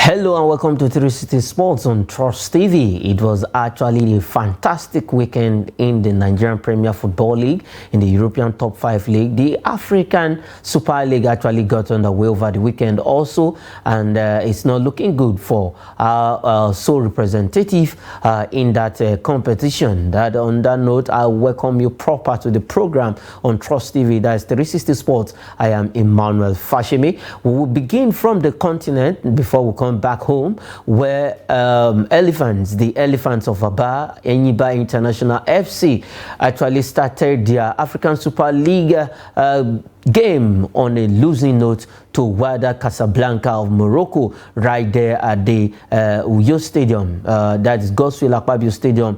Hello and welcome to 360 Sports on Trust TV. It was actually a fantastic weekend in the Nigerian Premier Football League, in the European Top 5 League. The African Super League actually got underway over the weekend also, and it's not looking good for our sole representative in that competition. On that note, I welcome you proper to the program on Trust TV. That is 360 Sports. I am Emmanuel Fashemi. We will begin from the continent before we come back home, where the elephants of Aba, Enyimba International FC, actually started their African Super League game on a losing note to WYDAD Casablanca of Morocco, right there at the Uyo Stadium, that is Godswill Akpabio Stadium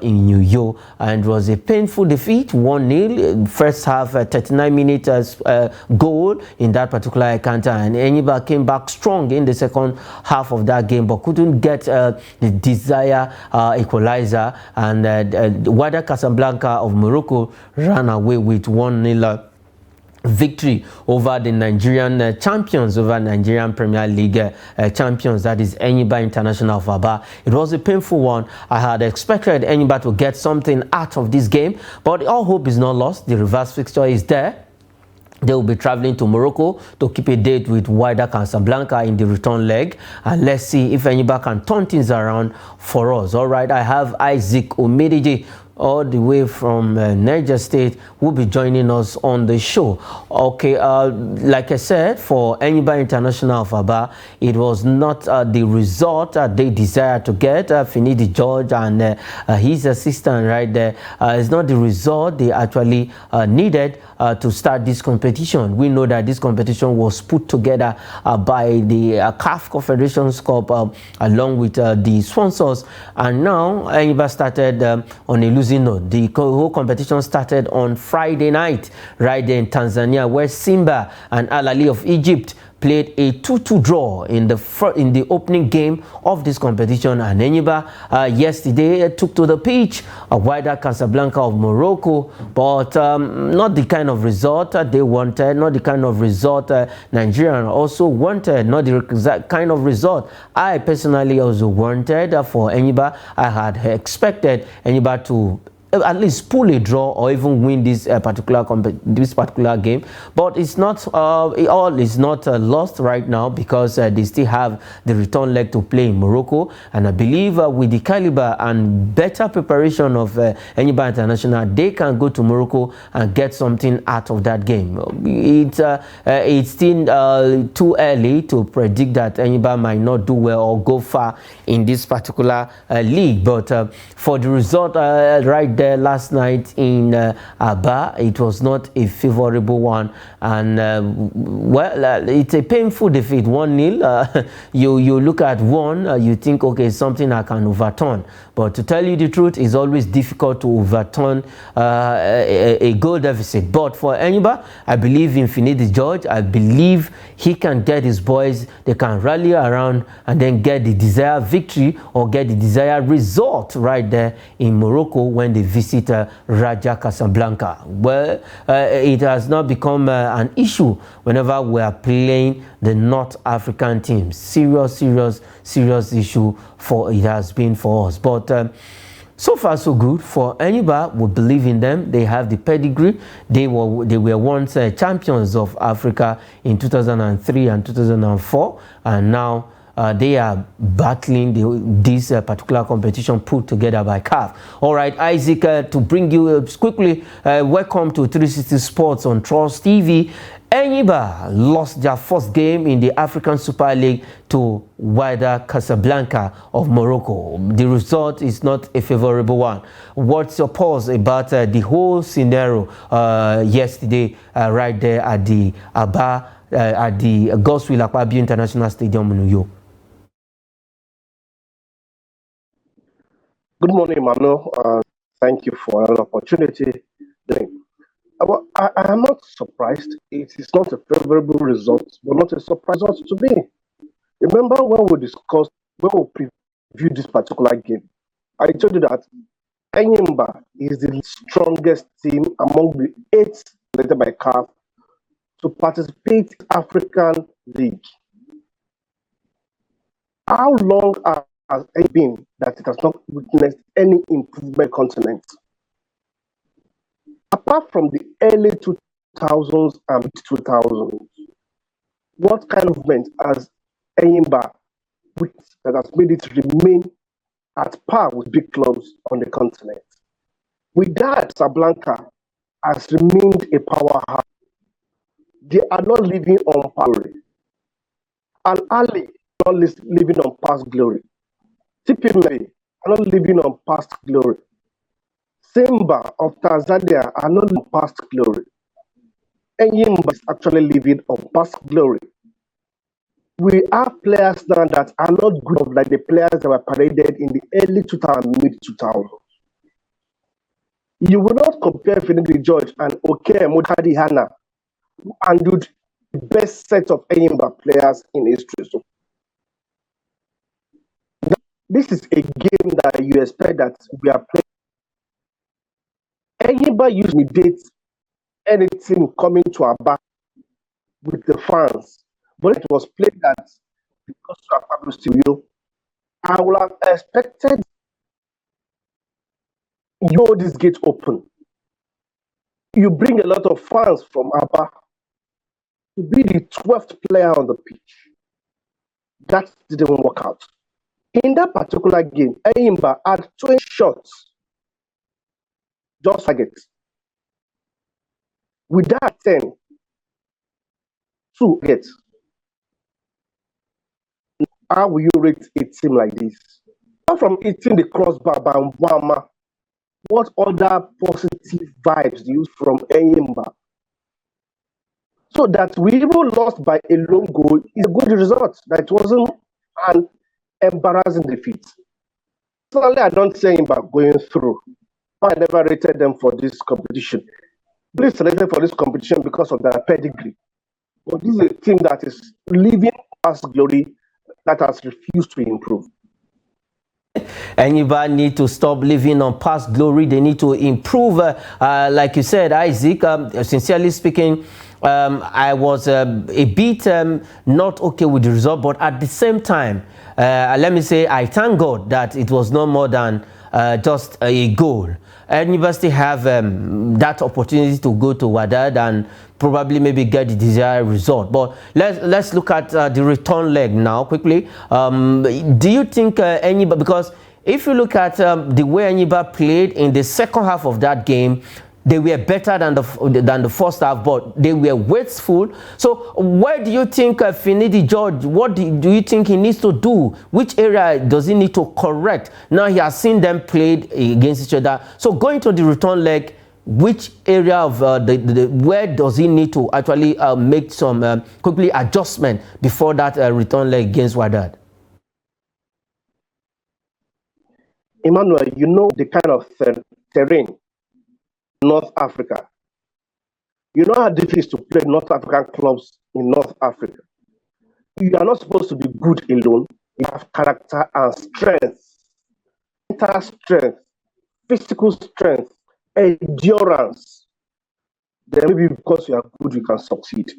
in Uyo, and it was a painful defeat, 1-0. First half, 39 minutes goal in that particular encounter, and Enyimba came back strong in the second half of that game, but couldn't get the desired equalizer, and WYDAD Casablanca of Morocco ran away with 1-0 victory over the Nigerian champions, over Nigerian Premier League champions, that is Enyimba International of Aba. It was a painful one. I had expected Enyimba to get something out of this game, but all hope is not lost. The reverse fixture is there. They will be traveling to Morocco to keep a date with WYDAD Casablanca in the return leg, and let's see if Enyimba can turn things around for us. All right, I have Isaac Omediji all the way from Niger State, will be joining us on the show. Okay, like I said, for Enyimba International of Aba, it was not the result they desired to get. Finidi George and his assistant right there, it's not the result they actually needed to start this competition. We know that this competition was put together by the CAF Confederations Cup along with the sponsors, and now Enyimba started on a losing note. The whole competition started on Friday night right there in Tanzania, where Simba and Al Ahly of Egypt played a 2-2 draw in the opening game of this competition, and Enyimba yesterday took to the pitch WYDAD Casablanca of Morocco, but not the kind of result they wanted, not the kind of result Nigeria also wanted, not the exact kind of result I personally also wanted for Enyimba. I had expected Enyimba to at least pull a draw or even win this particular game, but it's not all is not lost right now, because they still have the return leg to play in Morocco, and I believe with the caliber and better preparation of Enyimba International, they can go to Morocco and get something out of that game. It's still too early to predict that Enyimba might not do well or go far in this particular league, but for the result right there last night in Aba, it was not a favorable one, and it's a painful defeat, 1-0. You look at one, you think, okay, something I can overturn, but to tell you the truth, it's always difficult to overturn a goal deficit. But for Enyimba, I believe in Finidi George. I believe he can get his boys, they can rally around and then get the desired victory or get the desired result right there in Morocco when they visit Raja Casablanca. Well, it has not become an issue whenever we are playing the North African teams. Serious issue for it has been for us. But so far so good for Enyimba. We believe in them. They have the pedigree. They were once champions of Africa in 2003 and 2004, and now they are battling this particular competition put together by CAF. All right, Isaac, to bring you quickly, welcome to 360 Sports on Trust TV. Enyimba lost their first game in the African Super League to WYDAD Casablanca of Morocco. The result is not a favorable one. What's your pulse about the whole scenario yesterday right there at the Aba, at the Godswill Akpabio International Stadium in Uyo? Good morning, Manu. Thank you for an opportunity. I am not surprised. It is not a favorable result, but not a surprise result to me. Remember when we previewed this particular game, I told you that Enyimba is the strongest team among the 8 selected by CAF to participate in African League. How long has it been that it has not witnessed any improvement continent? Apart from the early 2000s and mid 2000s, what kind of movement has Enyimba that has made it remain at par with big clubs on the continent? WYDAD Casablanca has remained a powerhouse. They are not living on glory. Al Ali are not living on past glory. TP May are not living on past glory. Simba of Tanzania are not living on past glory. Enyimba is actually living on past glory. We have players now that are not good like the players that were paraded in the early 2000s, mid 2000s. You will not compare Finidi George and Oke Mudhadi Hana, who handled the best set of Enyimba players in history. So this is a game that you expect that we are playing. Enyimba used to imitate anything coming to Aba with the fans, but it was played that because of Pablo Studio, I would have expected you hold this gate open. You bring a lot of fans from Aba to be the 12th player on the pitch. That didn't work out. In that particular game, Enyimba had 20 shots, just targets. With that 10, 2 gets. How will you rate a team like this? Apart from hitting the crossbar by Mbwama, what other positive vibes do you from Enyimba? So that we even lost by a lone goal is a good result. That wasn't an embarrassing defeat. Certainly, I don't say Enyimba going through. I never rated them for this competition. Please selected for this competition because of their pedigree. But this is a team that is living past glory that has refused to improve. Enyimba need to stop living on past glory. They need to improve. Like you said, Isaac, sincerely speaking, I was a bit not okay with the result, but at the same time, let me say I thank God that it was no more than just a goal. Enyimba still have that opportunity to go to WYDAD and probably maybe get the desired result. But let's look at the return leg now quickly. Do you think Enyimba, because if you look at the way Enyimba played in the second half of that game, they were better than the first half, but they were wasteful. So where do you think Finidi George, what do you think he needs to do? Which area does he need to correct? Now he has seen them played against each other. So going to the return leg, which area of where does he need to actually make some quickly adjustment before that return leg against WYDAD? Emmanuel, you know the kind of terrain North Africa. You know how difficult it is to play North African clubs in North Africa. You are not supposed to be good alone. You have character and strength, mental strength, physical strength, endurance. Then maybe because you are good, you can succeed.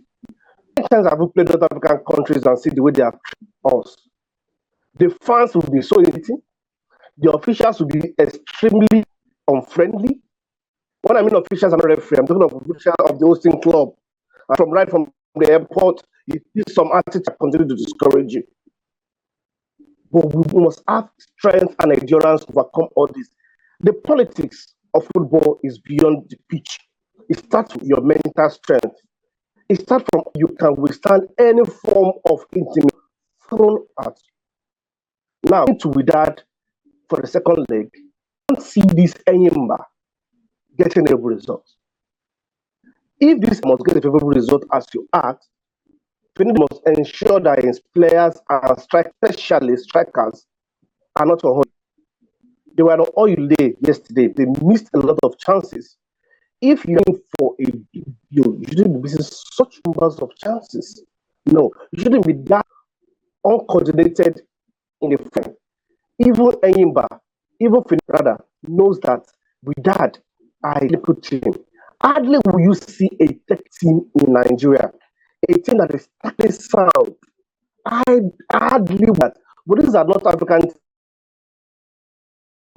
Many times I've played North African countries and see the way they have treated us. The fans will be so irritating. The officials will be extremely unfriendly. When I mean officials, I'm not referee. I'm talking of officials of the hosting club. From the airport, you see some attitude that continue to discourage you. But we must have strength and endurance to overcome all this. The politics of football is beyond the pitch. It starts with your mental strength. It starts from you can withstand any form of intimidation thrown at you. Now, to WYDAD for the second leg, I don't see this Enyimba getting a favorable result. If this must get a favorable result as you act, Finidi must ensure that his players and especially strikers are not on hold. They were on oil day yesterday. They missed a lot of chances. If you're in for a big deal, you shouldn't be missing such numbers of chances. No, you shouldn't be that uncoordinated in the front. Even Enyimba, even Finidi knows that WYDAD are a little team. Hardly will you see a tech team in Nigeria, a team that is totally sound. I hardly that But these are not African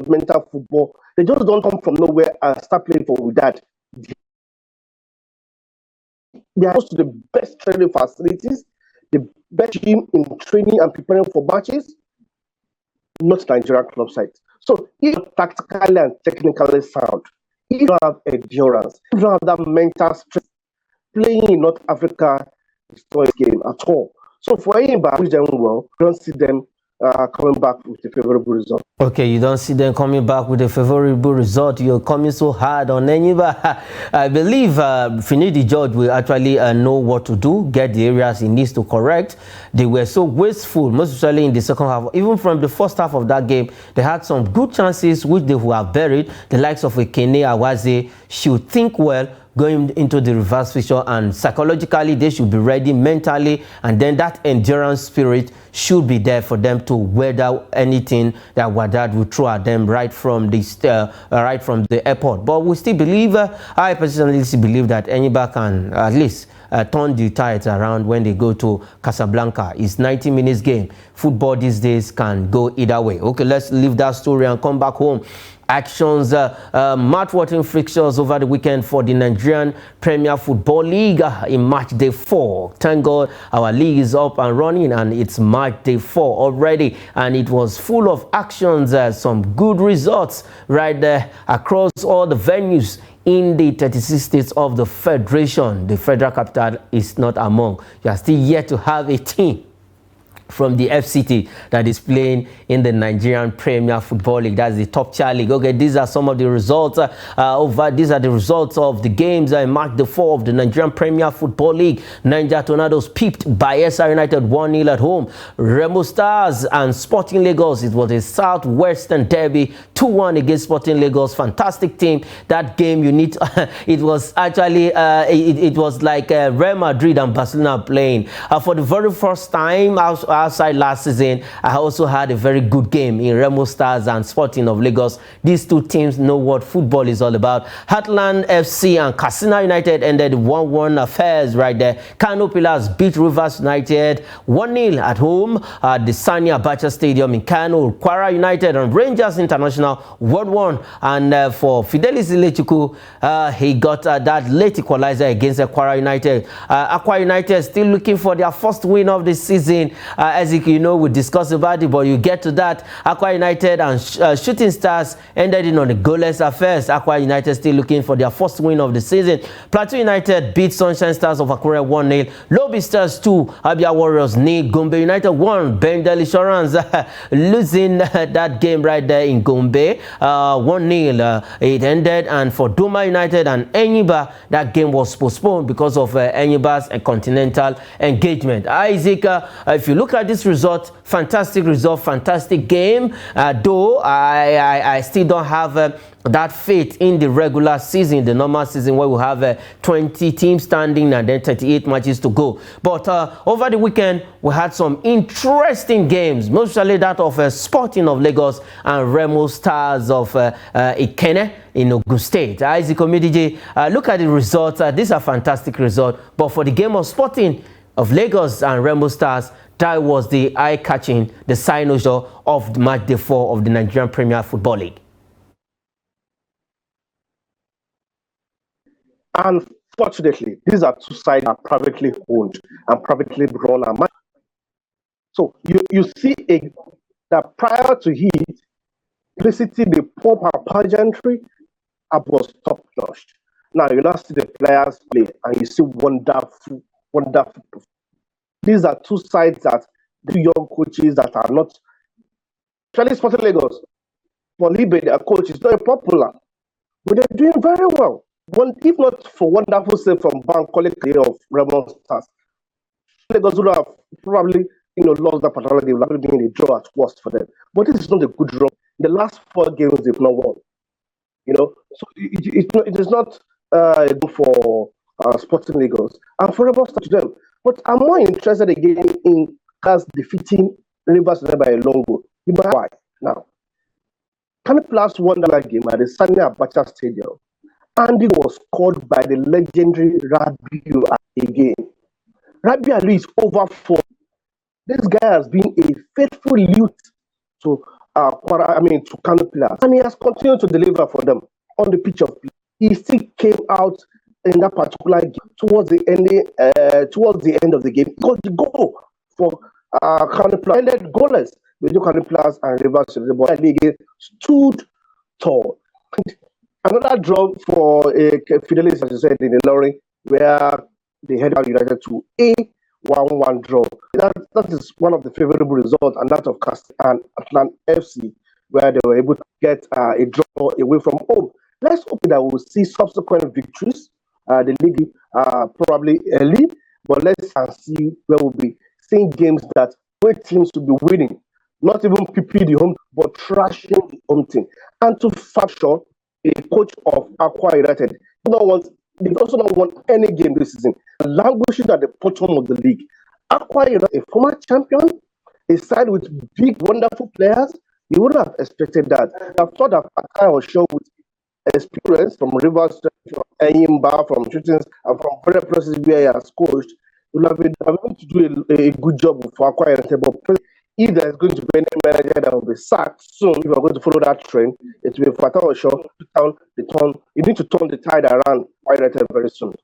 mental football. They just don't come from nowhere and start playing for WYDAD. They are close to the best training facilities, the best gym in training and preparing for matches, not Nigerian club sites. So if you're tactically and technically sound, if you don't have endurance, if you don't have that mental strength, playing in North Africa is not a game at all. So for Enyimba, which them well, don't see them coming back with a favorable result. Okay, you don't see them coming back with a favorable result. You're coming so hard on Enyimba. I believe Finidi George will actually know what to do, get the areas he needs to correct. They were so wasteful, most especially in the second half. Even from the first half of that game, they had some good chances which they would have buried. The likes of Ekene Awaze should think well going into the reverse fixture, and psychologically they should be ready mentally, and then that endurance spirit should be there for them to weather anything that WYDAD will throw at them right from the airport. But we still believe, I personally believe that Enyimba can at least turn the tides around when they go to Casablanca. It's 90 minutes game. Football these days can go either way. Okay, let's leave that story and come back home. Actions, mouth-watering fixtures over the weekend for the Nigerian Premier Football League in match day 4. Thank God our league is up and running, and it's match day 4 already, and it was full of actions, some good results right there across all the venues in the 36 states of the Federation. The federal capital is not among. You are still yet to have a team from the FCT that is playing in the Nigerian Premier Football League. That's the top tier league. Okay, these are some of the results. These are the results of the games that marked the 4 of the Nigerian Premier Football League. Niger Tornadoes pipped Bayelsa United 1-0 at home. Remo Stars and Sporting Lagos. It was a Southwestern derby, 2-1 against Sporting Lagos. Fantastic team. That game, you need to, it was actually it was like Real Madrid and Barcelona playing for the very first time outside last season. I also had a very good game in Remo Stars and Sporting of Lagos. These two teams know what football is all about. Heartland FC and Katsina United ended 1-1 affairs right there. Kano Pillars beat Rivers United 1-0 at home at the Sani Abacha Stadium in Kano. Kwara United and Rangers International 1-1. And for Fidelis Ilechukwu, he got that late equalizer against Kwara United. Akwa United still looking for their first win of the season. As you know, we discussed about it, but you get to that. Akwa United and Shooting Stars ended in on the goalless affairs. Akwa United still looking for their first win of the season. Plateau United beat Sunshine Stars of Akure 1-0. Lobby Stars 2, Abia Warriors 0. Gombe United 1. Bendel Insurance losing that game right there in Gombe 1-0. It ended, and for Doma United and Enyimba, that game was postponed because of Enyimba's continental engagement. Isaac, if you look at this result, fantastic result, fantastic game. Though I still don't have that faith in the regular season, the normal season, where we have 20 teams standing and then 38 matches to go. But over the weekend, we had some interesting games, mostly that of Sporting of Lagos and Remo Stars of Ikene in Ogun State. Isaac Omidije, look at the results. These are fantastic results. But for the game of Sporting of Lagos and Remo Stars, that was the eye-catching, the signature of match day 4 of the Nigerian Premier Football League. Unfortunately, these are two sides that are privately owned and privately run. So you see that prior to it, basically the pomp and pageantry was top notch. Now you now see the players play and you see wonderful. These are two sides that the young coaches that are not, actually Sporting Lagos, for Libe, their coach is very popular, but they're doing very well. If not for wonderful save from Bankole of Remo Stars, Lagos would have probably lost that particular game, likely being a draw at worst for them. But this is not a good draw. The last 4 games they've not won. So it is not good for Sporting Lagos and for Remo Stars to them. But I'm more interested again in us defeating Rivers by a long goal. Why? Now, Kano Pillars won that game at the Sani Abacha Stadium, and it was scored by the legendary Rabiu again. Rabiu is over 4. This guy has been a faithful youth to to Kano players, and he has continued to deliver for them on the pitch of play. He still came out in that particular game towards the end of the game. He got the goal for Kano players, ended goalless. The Kano players and Rivers League stood tall. Another draw for Fidelis, as you said, in the lorry, where they headed United to a 1-1 draw. That is one of the favorable results, and that of Cast and Atlanta FC, where they were able to get a draw away from home. Let's hope that we'll see subsequent victories. The league probably early, but let's see where we'll be seeing games that great teams will be winning, not even PP the home, but trashing the home team. And to factor, a coach of Aqua United they also don't want any game this season. Languishing at the bottom of the league. Aqua United, a former champion, a side with big, wonderful players. You wouldn't have expected that. I thought that Akai was sure with experience from Rivers, from Enyimba, from shootings, and from very places where he has coached. He would have been able to do a good job for Aqua United. But if there's going to be any manager that will be sacked soon, if you're going to follow that trend, it will be Fatah Shaw to turn the turn. You need to turn the tide around Aqua United very soon.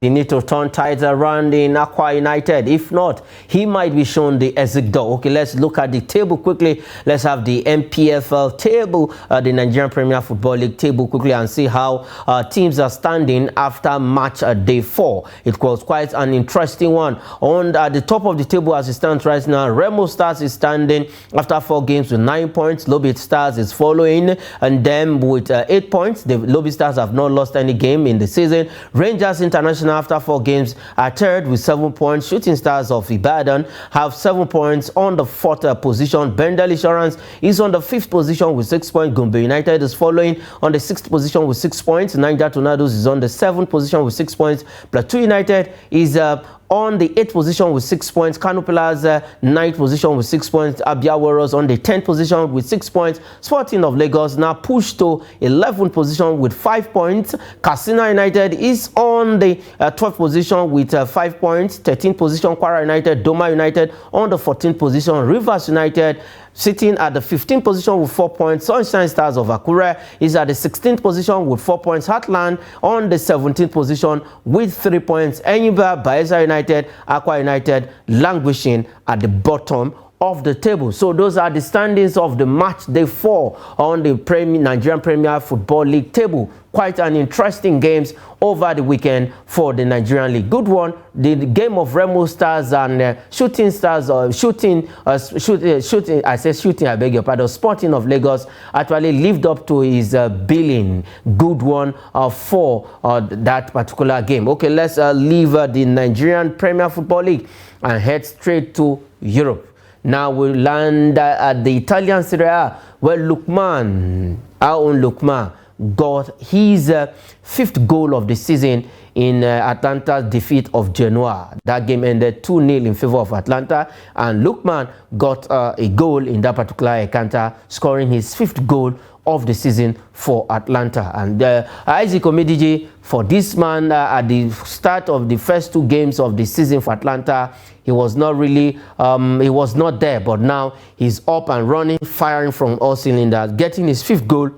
He need to turn tides around in Aqua United. If not, he might be shown the exit door. Okay, let's look at the table quickly. Let's have the MPFL table, the Nigerian Premier Football League table quickly, and see how teams are standing after match day 4. It was quite an interesting one. On the top of the table as it stands right now, Remo Stars is standing after 4 games with 9 points. Lobby Stars is following, and then with 8 points. The Lobby Stars have not lost any game in the season. Rangers International after 4 games are third with 7 points. Shooting Stars of Ibadan have 7 points on the 4th position. Bendel Insurance is on the 5th position with 6 points. Gombe United is following on the 6th position with 6 points. Niger Tornadoes is on the 7th position with 6 points. Plateau United is on the 8th position with 6 points. Kano Pillars 9th position with 6 points. Abia Warriors on the 10th position with 6 points. Sporting of Lagos now pushed to 11th position with 5 points. Katsina United is on the 12th position with 5 points. 13th position Kwara United. Doma United on the 14th position. Rivers United sitting at the 15th position with 4 points. Sunshine Stars of Akure is at the 16th position with 4 points. Heartland on the 17th position with 3 points. Enyimba, Bayelsa United, Aqua United languishing at the bottom of the table. So those are the standings of the match day 4 on the Nigerian Premier Football League table. Quite an interesting games over the weekend for the Nigerian League. Good one. The game of Remo Stars and Shooting Stars, I beg your pardon, Sporting of Lagos actually lived up to his billing. Good one for that particular game. Okay, let's leave the Nigerian Premier Football League and head straight to Europe. Now we land at the Italian Serie A, where Lukman, our own Lukman, got his 5th goal of the season in Atlanta's defeat of Genoa. That game ended 2-0 in favor of Atlanta, and Lukman got a goal in that particular encounter, scoring his 5th goal of the season for Atlanta. And Isaac Omidiji, for this man, at the start of the first 2 games of the season for Atlanta, he was not really, he was not there, but now he's up and running, firing from all cylinders, getting his 5th goal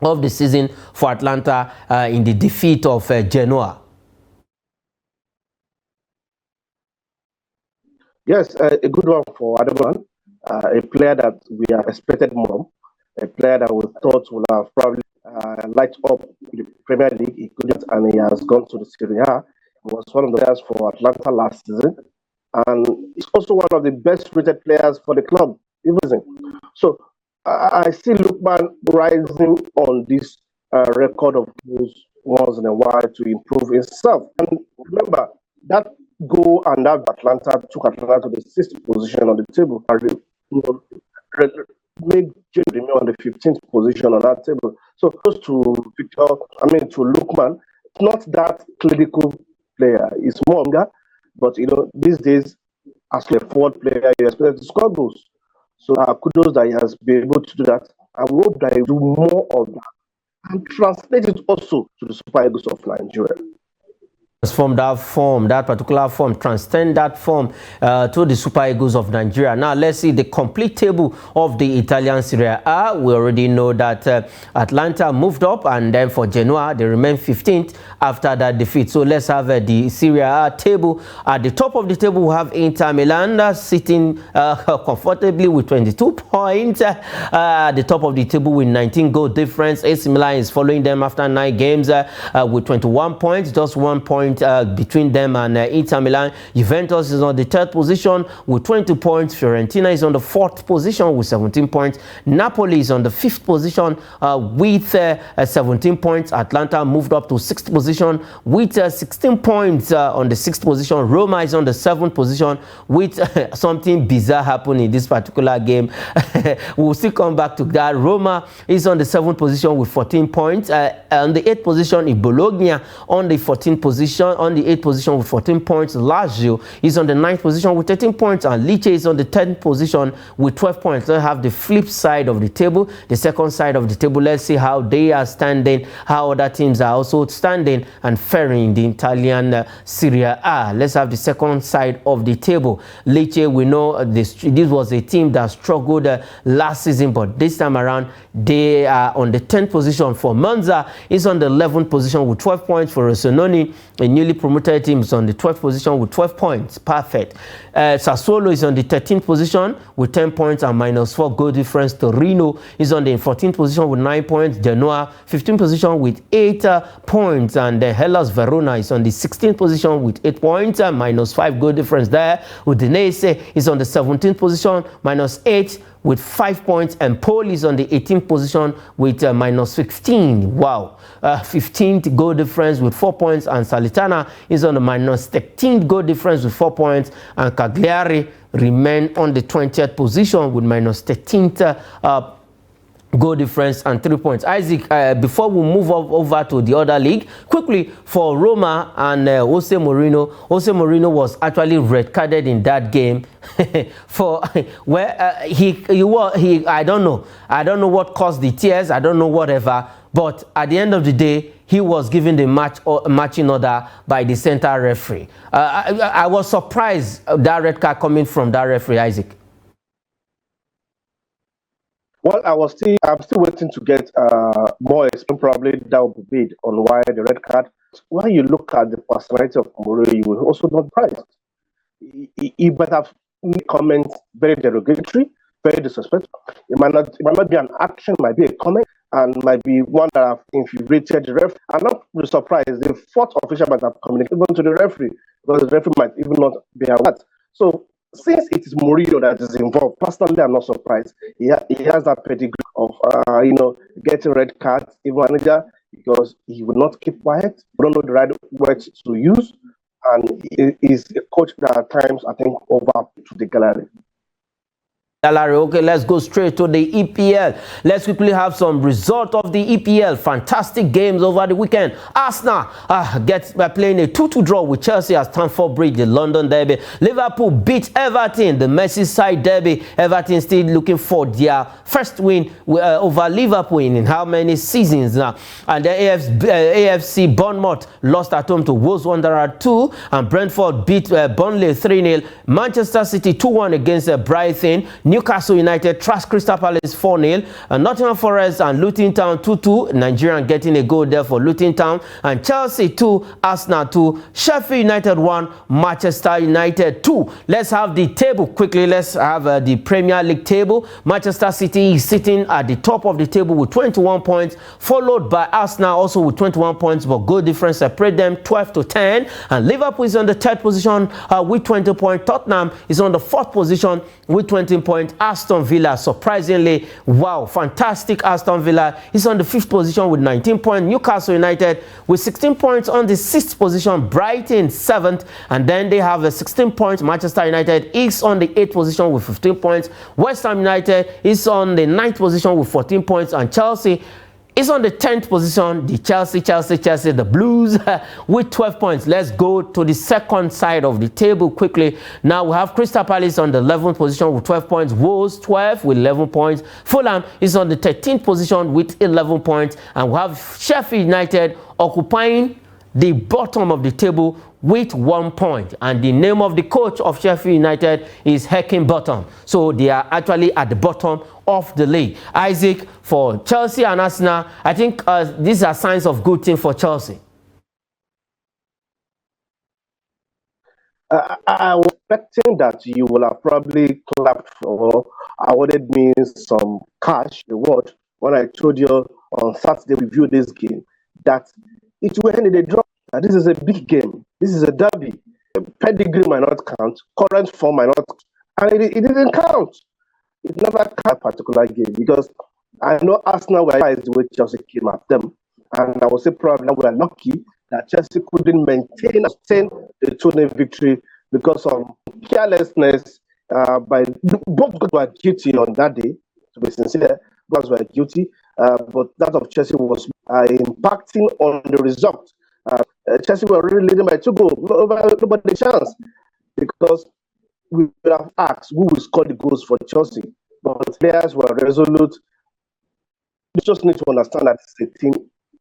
of the season for Atlanta in the defeat of Genoa. Yes, a good one for Adaman, a player that we have expected more, a player that we thought would have probably light up the Premier League. He couldn't, and he has gone to the Serie A. He was one of the players for Atlanta last season, and he's also one of the best rated players for the club this season. So I see Lukman rising on this record of goals once in a while to improve himself. And remember, that goal and that Atlanta took Atlanta to the 6th position on the table. Made Jim remain on the 15th position on that table. So close to to Lukman, not that clinical player. He's more younger, but these days, as a forward player, you expect to score goals. So kudos that he has been able to do that. I hope that he do more of that and translate it also to the Super Eagles of Nigeria. Transform that particular form, transcend that form to the Super Eagles of Nigeria. Now let's see the complete table of the Italian Serie A. We already know that Atlanta moved up, and then for Genoa they remain 15th after that defeat. So let's have the Serie A table. At the top of the table we have Inter Milan sitting comfortably with 22 points. At the top of the table with 19 goal difference. AC Milan is following them after 9 games with 21 points, just 1 point between them and Inter Milan. Juventus is on the 3rd position with 20 points. Fiorentina is on the 4th position with 17 points. Napoli is on the 5th position with 17 points. Atlanta moved up to 6th position with 16 points on the 6th position. Roma is on the 7th position with something bizarre happening in this particular game. We'll still come back to that. Roma is on the 7th position with 14 points. On the 8th position is Bologna on the 14th position. On the 8th position with 14 points. Lazio is on the 9th position with 13 points, and Lecce is on the 10th position with 12 points. Let's have the flip side of the table, the second side of the table. Let's see how they are standing, how other teams are also standing and faring in the Italian Serie A. Let's have the second side of the table. Lecce, we know this was a team that struggled last season, but this time around they are on the 10th position. For Monza is on the 11th position with 12 points. For Rossoneri, a newly promoted team, is on the 12th position with 12 points. Perfect. Sassuolo is on the 13th position with 10 points and -4 goal difference. Torino is on the 14th position with 9 points. Genoa 15th position with 8 points, and Hellas Verona is on the 16th position with 8 points and -5 goal difference there. Udinese is on the 17th position -8 with 5 points, and Poli is on the 18th position with -15. Wow. 15th goal difference with 4 points, and Salernitana is on the -13th goal difference with 4 points, and Cagliari remain on the 20th position with -13th goal difference and 3 points. Isaac, before we move over to the other league, quickly for Roma and Jose Mourinho. Jose Mourinho was actually red carded in that game for where I don't know what caused the tears. I don't know whatever, but at the end of the day, he was given the matching order by the center referee. I was surprised that red card coming from that referee, Isaac. Well, I'm still waiting to get more explanation. Probably that will be made on why the red card. When you look at the personality of Mourinho, you will also not be surprised. He might have made comments very derogatory, very disrespectful. It might not be an action, it might be a comment, and might be one that have infuriated the referee. I'm not really surprised. The 4th official might have communicated even to the referee, because the referee might even not be aware. So, since it is Mourinho that is involved, personally, I'm not surprised. He has that pedigree of, getting red cards, even manager, because he will not keep quiet. We don't know the right words to use, and he is a coach that at times, I think, over to the gallery. Okay, let's go straight to the EPL. Let's quickly have some result of the EPL. Fantastic games over the weekend. Arsenal playing a 2-2 draw with Chelsea at Stamford Bridge, the London derby. Liverpool beat Everton, the Merseyside derby. Everton still looking for their first win over Liverpool in how many seasons now. And the AFC Bournemouth lost at home to Wolves Wanderers 2, and Brentford beat Burnley 3-0. Manchester City 2-1 against Brighton. Newcastle United trashed Crystal Palace 4-0. Nottingham Forest and Luton Town 2-2. Nigerian getting a goal there for Luton Town. And Chelsea 2, Arsenal 2, Sheffield United 1, Manchester United 2. Let's have the table quickly. Let's have the Premier League table. Manchester City is sitting at the top of the table with 21 points, followed by Arsenal also with 21 points, but goal difference separate them 12-10. And Liverpool is on the 3rd position with 20 points. Tottenham is on the 4th position with 20 points. Aston Villa, surprisingly, wow, fantastic. Aston Villa is on the 5th position with 19 points. Newcastle United with 16 points on the 6th position. Brighton 7th, and then they have 16 points. Manchester United is on the 8th position with 15 points. West Ham United is on the 9th position with 14 points, and Chelsea is on the 10th position. The Chelsea, the Blues with 12 points. Let's go to the second side of the table quickly. Now we have Crystal Palace on the 11th position with 12 points. Wolves 12 with 11 points. Fulham is on the 13th position with 11 points. And we have Sheffield United occupying the bottom of the table with 1 point, and the name of the coach of Sheffield United is Heckingbottom. So they are actually at the bottom of the league. Isaac, for Chelsea and Arsenal, I think these are signs of good thing for Chelsea. I was expecting that you will have probably clapped or awarded me some cash reward when I told you on Saturday we viewed this game that it will end in a draw. This is a big game. This is a derby. Pedigree might not count. Current form might not, and it didn't count. It never count a particular game because I know Arsenal were surprised the way Chelsea came at them, and I would say probably we are lucky that Chelsea couldn't maintain or sustain the 2-0 victory because of carelessness by both guys were guilty on that day. To be sincere, both were guilty, but that of Chelsea was impacting on the result. Chelsea were really leading by 2 goals, nobody chance, because we would have asked who will score the goals for Chelsea, but players were resolute. You just need to understand that it's a team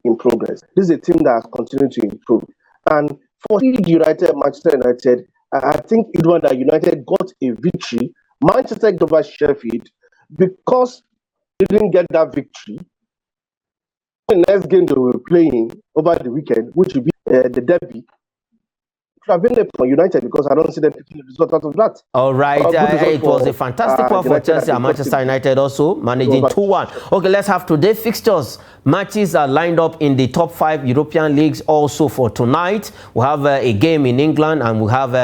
in progress. This is a team that has continued to improve. And for United, Manchester United, I think it was that United got a victory. Manchester over Sheffield because they didn't get that victory. The next game they were playing over the weekend, which will be the derby, have been for United because I don't see them picking the result out of that. All right, it was a fantastic one for Chelsea and Manchester United also, managing 2-1. Okay, let's have today's fixtures. Matches are lined up in the top 5 European leagues also for tonight. We have a game in England, and we have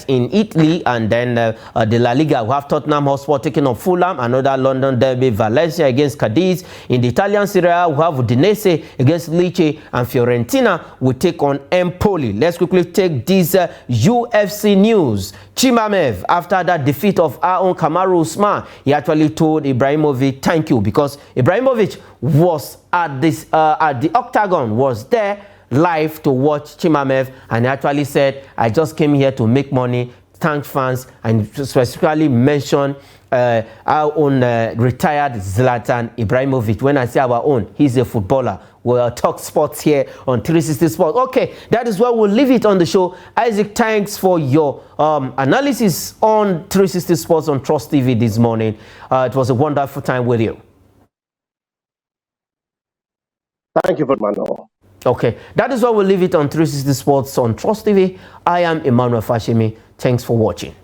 in Italy, and then the La Liga. We have Tottenham Hotspur taking on Fulham, another London derby, Valencia against Cadiz. In the Italian Serie A, we have Udinese against Lecce, and Fiorentina will take on Empoli. Let's quickly take this UFC news. Chimamev, after that defeat of our own Kamaru Usman, he actually told Ibrahimovic thank you, because Ibrahimovic was at the octagon, was there live to watch Chimamev, and he actually said, I just came here to make money, thank fans, and specifically mentioned our own retired Zlatan Ibrahimovic. When I say our own, he's a footballer. We'll talk sports here on 360 Sports. Okay, that is where we'll leave it on the show. Isaac, thanks for your analysis on 360 Sports on Trust TV this morning. It was a wonderful time with you. Thank you very much. Okay, that is where we'll leave it on 360 Sports on Trust TV. I am Emmanuel Fashimi. Thanks for watching.